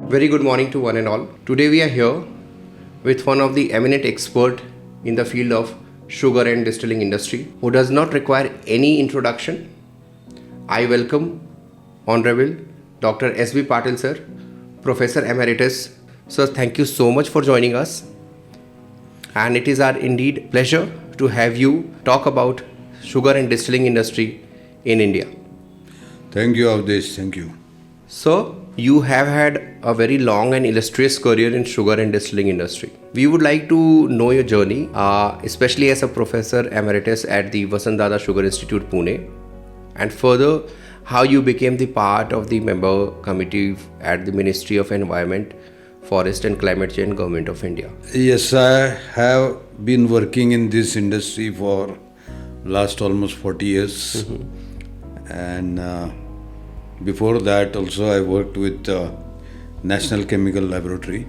Very good morning to one and all. Today we are here with one of the eminent expert in the field of sugar and distilling industry who does not require any introduction. I welcome Honorable Dr. S.B. Patil sir, Professor Emeritus. Sir, thank you so much for joining us. And it is our indeed pleasure to have you talk about sugar and distilling industry in India. Thank you, Avdesh. Thank you. So, you have had a very long and illustrious career in sugar and distilling industry. We would like to know your journey, especially as a Professor Emeritus at the Vasantdada Sugar Institute, Pune, and further how you became the part of the member committee at the Ministry of Environment, Forest and Climate Change, Govt of India. Yes, I have been working in this industry for last almost 40 years. And before that also I worked with National Chemical Laboratory.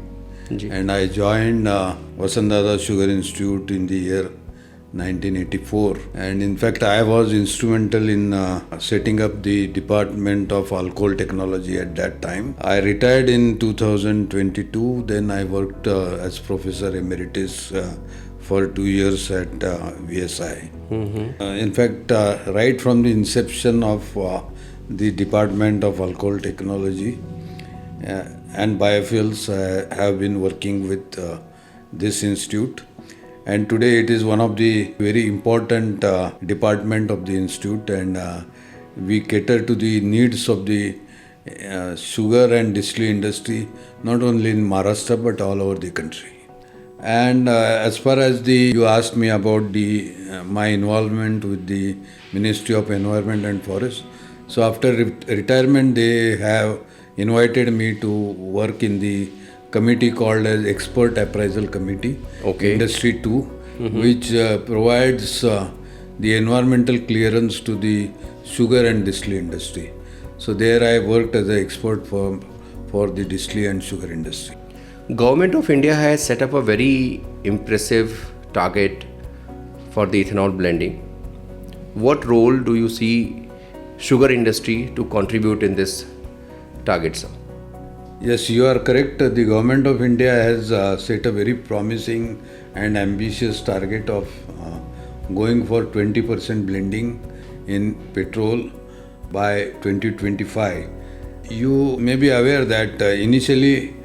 And I joined Vasantdada Sugar Institute in the year 1984. And in fact, I was instrumental in setting up the Department of Alcohol Technology at that time. I retired in 2022. Then I worked as Professor Emeritus for 2 years at VSI. In fact, right from the inception of the Department of Alcohol Technology and Biofuels, I have been working with this institute. And today it is one of the very important department of the institute, and we cater to the needs of the sugar and distillery industry, not only in Maharashtra but all over the country. And as far as you asked me about my involvement with the Ministry of Environment and Forest. So after retirement, they have invited me to work in the committee called as Expert Appraisal Committee, Industry 2, which provides the environmental clearance to the sugar and distillery industry. So there I worked as an expert for the distillery and sugar industry. Govt of India has set up a very impressive target for the ethanol blending. What role do you see sugar industry to contribute in this target, sir? Yes, you are correct. The Government of India has set a very promising and ambitious target of going for 20% blending in petrol by 2025. You may be aware that initially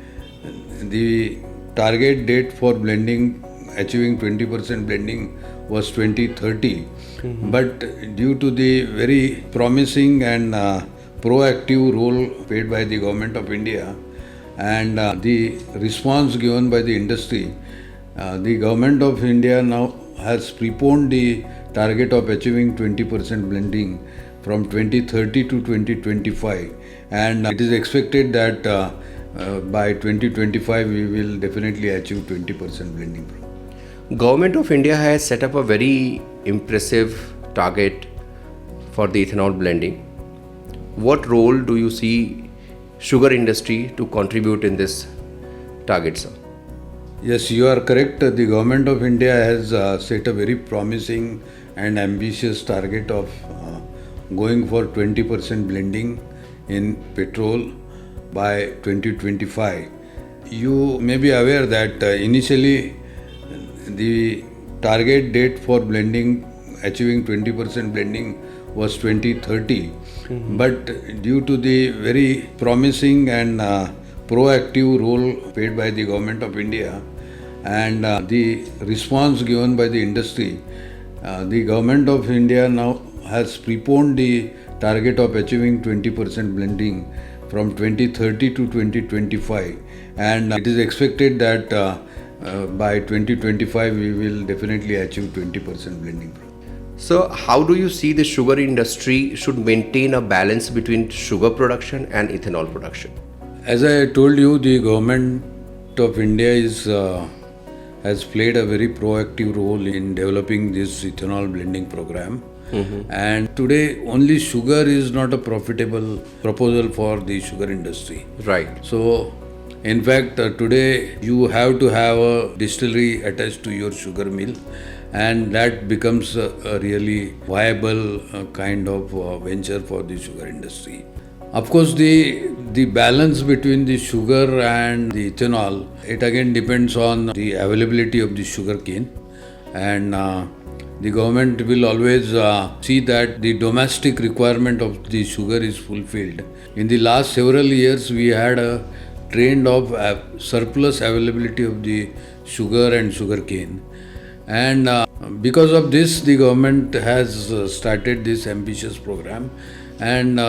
the target date for blending, achieving 20% blending was 2030. But due to the very promising and proactive role played by the Government of India and the response given by the industry, the Government of India now has preponed the target of achieving 20% blending from 2030 to 2025, and it is expected that by 2025 we will definitely achieve 20% blending. Govt of India has set up a very impressive target for the ethanol blending. What role do you see sugar industry to contribute in this target, sir? Yes, you are correct. The Government of India has set a very promising and ambitious target of going for 20% blending in petrol by 2025. You may be aware that initially the target date for blending, achieving 20% blending was 2030. But due to the very promising and proactive role played by the Government of India and the response given by the industry, the Government of India now has preponed the target of achieving 20% blending from 2030 to 2025, and it is expected that by 2025 we will definitely achieve 20% blending. So how do you see the sugar industry should maintain a balance between sugar production and ethanol production? As I told you, the Government of India has played a very proactive role in developing this ethanol blending program. And today only sugar is not a profitable proposal for the sugar industry. Right. So in fact today you have to have a distillery attached to your sugar mill, and that becomes a really viable kind of venture for the sugar industry. Of course, the balance between the sugar and the ethanol, it again depends on the availability of the sugar cane, and the government will always see that the domestic requirement of the sugar is fulfilled. In the last several years, we had a trend of surplus availability of the sugar and sugar cane, and because of this, the government has started this ambitious program, and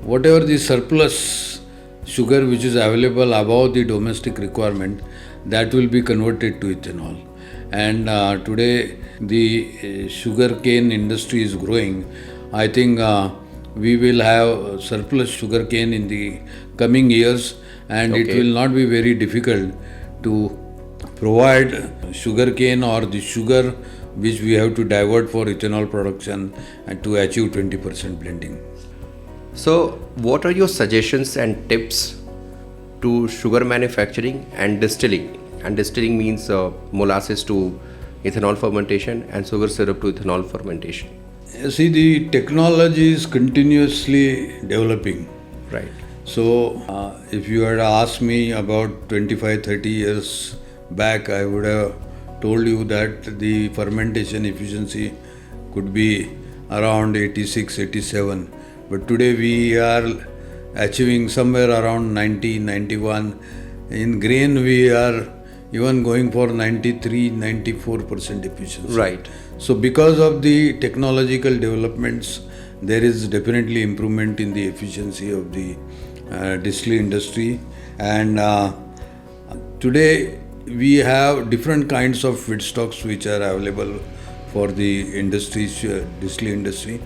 whatever the surplus sugar which is available above the domestic requirement, that will be converted to ethanol. And today the sugar cane industry is growing. I think we will have surplus sugar cane in the coming years, and it will not be very difficult to provide sugar cane or the sugar which we have to divert for ethanol production and to achieve 20% blending. So, what are your suggestions and tips to sugar manufacturing and distilling? And distilling means molasses to ethanol fermentation and sugar syrup to ethanol fermentation. See, the technology is continuously developing. Right. So, if you had asked me about 25-30 years back, I would have told you that the fermentation efficiency could be around 86-87. But today we are achieving somewhere around 90-91. In grain, we are even going for 93-94% efficiency. Right. So because of the technological developments, there is definitely improvement in the efficiency of the distillery industry. And today we have different kinds of feedstocks which are available for the distillery industry.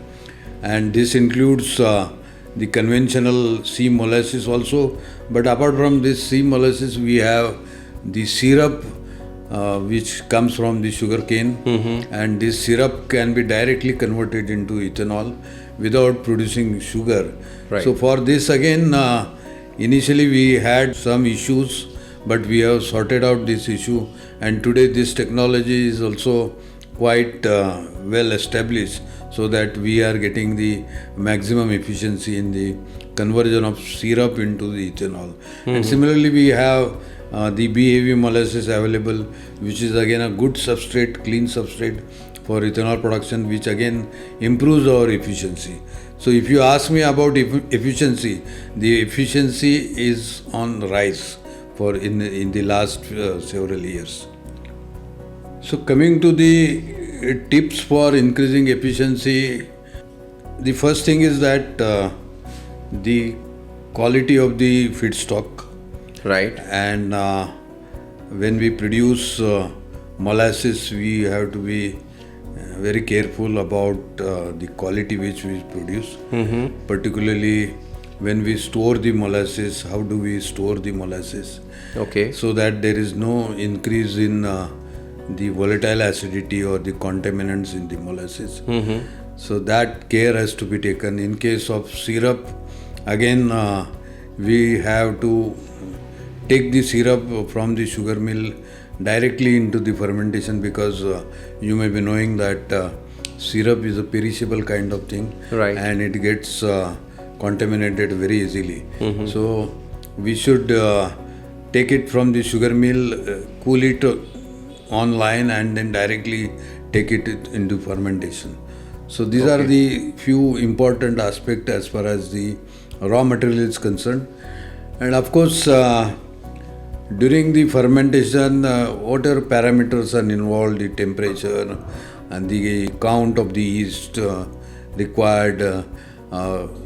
And this includes the conventional C molasses also. But apart from this C molasses, we have the syrup which comes from the sugar cane, and this syrup can be directly converted into ethanol without producing sugar. Right. So for this again, initially we had some issues, but we have sorted out this issue, and today this technology is also quite well established, so that we are getting the maximum efficiency in the conversion of syrup into the ethanol. And similarly, we have the BAV molasses available, which is again a good substrate, clean substrate for ethanol production, which again improves our efficiency. So if you ask me about efficiency, the efficiency is on rise for in the last several years. So coming to the tips for increasing efficiency, the first thing is that the quality of the feedstock. Right. And when we produce molasses, we have to be very careful about the quality which we produce. Particularly when we store the molasses, how do we store the molasses? Okay. So that there is no increase in the volatile acidity or the contaminants in the molasses. So that care has to be taken. In case of syrup, again we have to take the syrup from the sugar mill directly into the fermentation, because you may be knowing that syrup is a perishable kind of thing. Right. And it gets contaminated very easily. So we should take it from the sugar mill, cool it online, and then directly take it into fermentation. So these are the few important aspects as far as the raw material is concerned. And of course, during the fermentation, what are parameters are involved, the temperature and the count of the yeast required.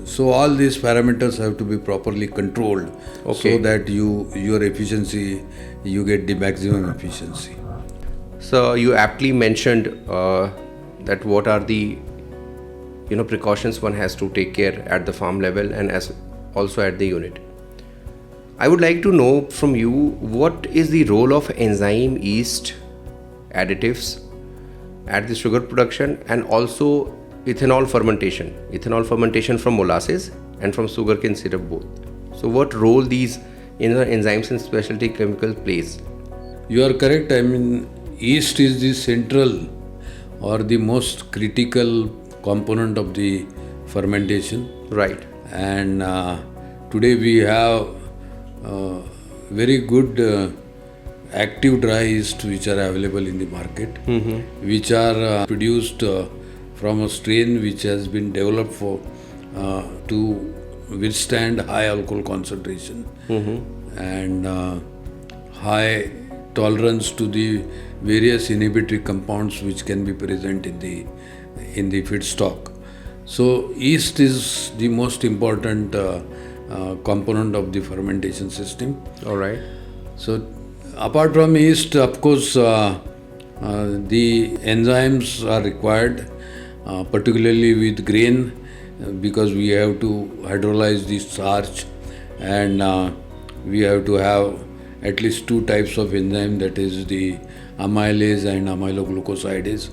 So all these parameters have to be properly controlled, so that your efficiency, you get the maximum efficiency. So you aptly mentioned that what are the precautions one has to take care at the farm level and as also at the unit. I would like to know from you, what is the role of enzyme, yeast, additives at the sugar production, and also ethanol fermentation from molasses and from sugarcane syrup both. So what role these enzymes and specialty chemical plays? You are correct. I mean, yeast is the central or the most critical component of the fermentation. Right. And today we have very good active dry yeast which are available in the market, which are produced from a strain which has been developed for to withstand high alcohol concentration and high tolerance to the various inhibitory compounds which can be present in the feedstock. So yeast is the most important component of the fermentation system. All right. So apart from yeast, of course, the enzymes are required, particularly with grain, because we have to hydrolyze the starch, and we have to have at least two types of enzyme, that is the amylase and amyloglucosidase.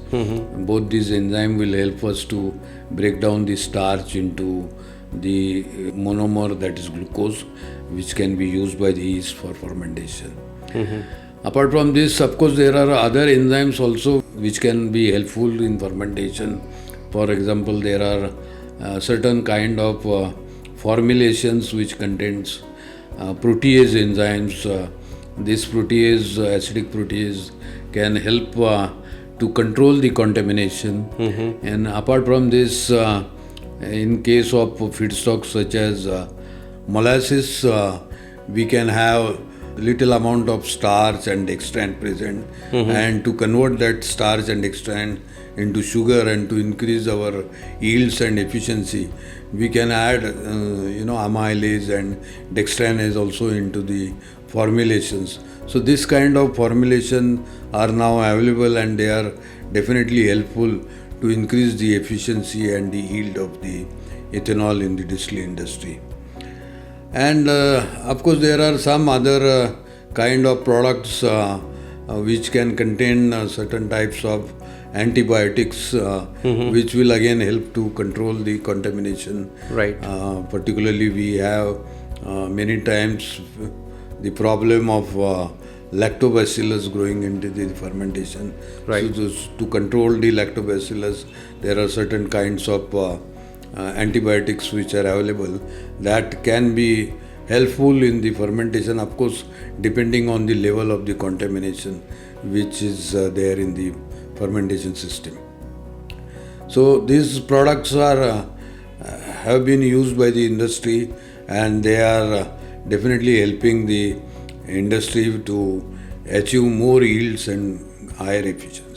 Both these enzymes will help us to break down the starch into the monomer, that is glucose, which can be used by the yeast for fermentation. Apart from this, of course, there are other enzymes also which can be helpful in fermentation. For example, there are certain kind of formulations which contains protease enzymes. This protease, acidic protease, can help to control the contamination. And apart from this, in case of feedstocks such as molasses, we can have little amount of starch and dextran present, and to convert that starch and dextran into sugar and to increase our yields and efficiency, we can add amylase and dextranase also into the formulations. So this kind of formulation are now available, and they are definitely helpful to increase the efficiency and the yield of the ethanol in the distilling industry. And of course, there are some other kind of products which can contain certain types of antibiotics, which will again help to control the contamination. Right. Particularly, we have many times the problem of lactobacillus growing into the fermentation. Right. So to control the lactobacillus, there are certain kinds of antibiotics which are available that can be helpful in the fermentation, of course, depending on the level of the contamination which is there in the fermentation system. So these products are have been used by the industry, and they are definitely helping the industry to achieve more yields and higher efficiency.